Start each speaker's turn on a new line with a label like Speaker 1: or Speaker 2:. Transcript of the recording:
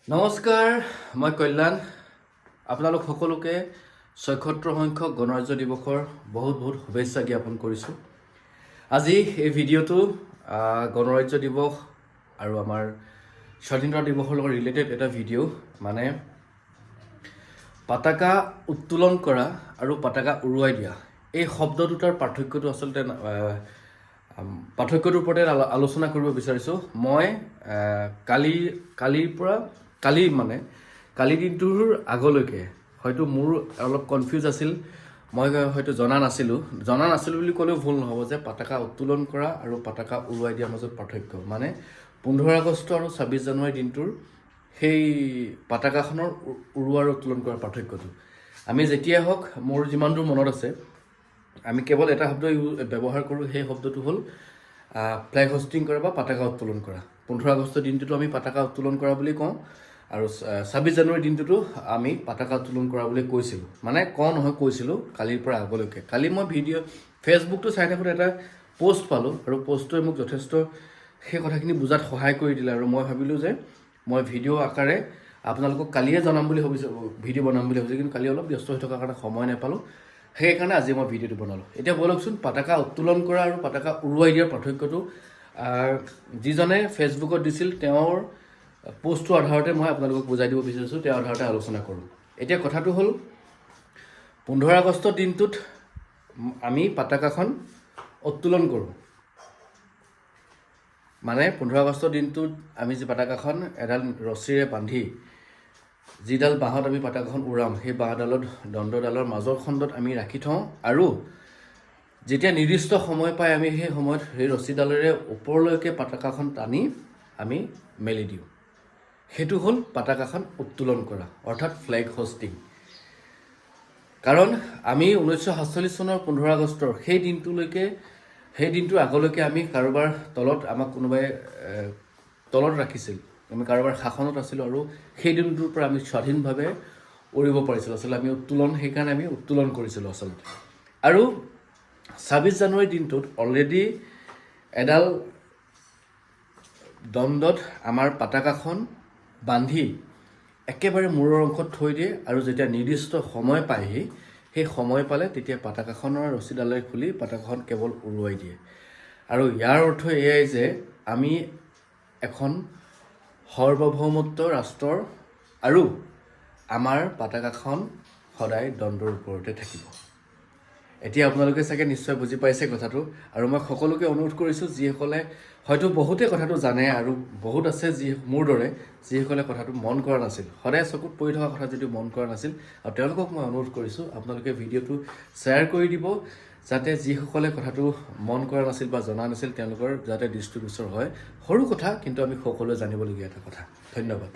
Speaker 1: নমস্কাৰ, মই কল্যাণ। আপোনালোক সকলোকে ৭৬ সংখ্যক গণৰাজ্য দিৱসৰ বহুত শুভেচ্ছা জ্ঞাপন কৰিছোঁ। আজি এই ভিডিঅ'টো গণৰাজ্য দিৱস আৰু আমাৰ স্বাধীনতা দিৱসৰ লগত ৰিলেটেড এটা ভিডিঅ'। মানে পতাকা উত্তোলন কৰা আৰু পতাকা উৰুৱাই দিয়া এই শব্দ দুটাৰ পাৰ্থক্যটো আচলতে পাৰ্থক্যটোৰ ওপৰতে আলোচনা কৰিব বিচাৰিছোঁ। মই কালি দিনটোৰ আগলৈকে হয়তো মোৰ অলপ কনফিউজ আছিল। মই হয়তো জনা নাছিলোঁ বুলি ক'লেও ভুল নহ'ব যে পতাকা উত্তোলন কৰা আৰু পতাকা উৰুৱাই দিয়াৰ মাজত পাৰ্থক্য মানে 15 আগষ্ট আৰু 26 জানুৱাৰী দিনটোৰ সেই পতাকাখনৰ উৰুৱা আৰু উত্তোলন কৰাৰ পাৰ্থক্যটো আমি যেতিয়াই হওক, মোৰ যিমান দূৰ মনত আছে, আমি কেৱল এটা শব্দ ব্যৱহাৰ কৰোঁ। সেই শব্দটো হ'ল ফ্লেগ হোষ্টিং কৰা বা পতাকা উত্তোলন কৰা। 15 আগষ্টৰ দিনটোতো আমি পতাকা উত্তোলন কৰা বুলি কওঁ আৰু 26 জানুৱাৰী দিনটোতো আমি পতাকা উত্তোলন কৰা বুলি কৈছিলোঁ। মানে কৈছিলোঁ কালিৰ পৰা আগলৈকে। কালি মই ফেচবুকটো চাই থাকোঁতে এটা পোষ্ট পালোঁ আৰু পোষ্টটোৱে মোক যথেষ্ট সেই কথাখিনি বুজাত সহায় কৰি দিলে আৰু মই ভাবিলোঁ যে মই ভিডিঅ' আকাৰে আপোনালোকক কালিয়ে জনাম বুলি ভাবিছোঁ, ভিডিঅ' বনাম বুলি ভাবিছোঁ, কিন্তু কালি অলপ ব্যস্ত হৈ থকাৰ কাৰণে সময় নাপালোঁ। সেইকাৰণে আজি মই ভিডিঅ'টো বনালোঁ। এতিয়া ব'লকচোন পতাকা উত্তোলন কৰা আৰু পতাকা উৰুৱাই দিয়াৰ পাৰ্থক্যটো যিজনে ফেচবুকত দিছিল তেওঁৰ পোষ্টটোৰ আধাৰতে মই আপোনালোকক বুজাই দিব বিচাৰিছোঁ, তেওঁৰ আধাৰতে আলোচনা কৰোঁ। এতিয়া কথাটো হ'ল 15 আগষ্টৰ দিনটোত আমি পতাকাখন উত্তোলন কৰোঁ। মানে 15 আগষ্টৰ দিনটোত আমি যি পতাকাখন এডাল ৰছীৰে বান্ধি যিডাল বাঁহত আমি পতাকাখন উৰাম, সেই বাঁহডালত দণ্ডডালৰ মাজৰ খণ্ডত আমি ৰাখি থওঁ আৰু যেতিয়া নিৰ্দিষ্ট সময় পাই আমি সেই সময়ত সেই ৰছীডালেৰে ওপৰলৈকে পতাকাখন টানি আমি মেলি দিওঁ। সেইটো হ'ল পতাকাখন উত্তোলন কৰা, অৰ্থাৎ ফ্লেগ হোষ্টিং। কাৰণ আমি 1947 চনৰ 15 আগষ্টৰ সেই দিনটোৰ আগলৈকে আমি কাৰোবাৰ তলত, আমাক কোনোবাই তলত ৰাখিছিল, আমি কাৰোবাৰ শাসনত আছিলোঁ আৰু সেই দিনটোৰ পৰা আমি স্বাধীনভাৱে উৰিব পাৰিছিলোঁ। আচলতে সেইকাৰণে আমি উত্তোলন কৰিছিলোঁ আচলতে। আৰু 26 জানুৱাৰী দিনটোত অলৰেডি এডাল দণ্ডত আমাৰ পতাকাখন বান্ধি একেবাৰে মূৰৰ অংশত থৈ দিয়ে আৰু যেতিয়া নিৰ্দিষ্ট সময় পায়হি, সেই সময় পালে তেতিয়া পতাকাখনৰ ৰছীডালেৰে খুলি পতাকাখন কেৱল উৰুৱাই দিয়ে। আৰু ইয়াৰ অৰ্থ এয়াই যে আমি এখন সাৰ্বভৌমত্ব ৰাষ্ট্ৰৰ আৰু আমাৰ পতাকাখন সদায় দণ্ডৰ ওপৰতে থাকিব। এতিয়া আপোনালোকে চাগে নিশ্চয় বুজি পাইছে কথাটো। আৰু মই সকলোকে অনুৰোধ কৰিছোঁ, যিসকলে হয়তো বহুতে কথাটো জানে আৰু বহুত আছে মোৰ দৰে যিসকলে কথাটো মন কৰা নাছিল, সদায় চকুত পৰি থকা কথা যদিও মন কৰা নাছিল, আৰু তেওঁলোকক মই অনুৰোধ কৰিছোঁ আপোনালোকে ভিডিঅ'টো শ্বেয়াৰ কৰি দিব, যাতে যিসকলে কথাটো মন কৰা নাছিল বা জনা নাছিল তেওঁলোকৰ যাতে দৃষ্টিগোচৰ হয়। সৰু কথা, কিন্তু আমি সকলোৱে জানিবলগীয়া এটা কথা। ধন্যবাদ।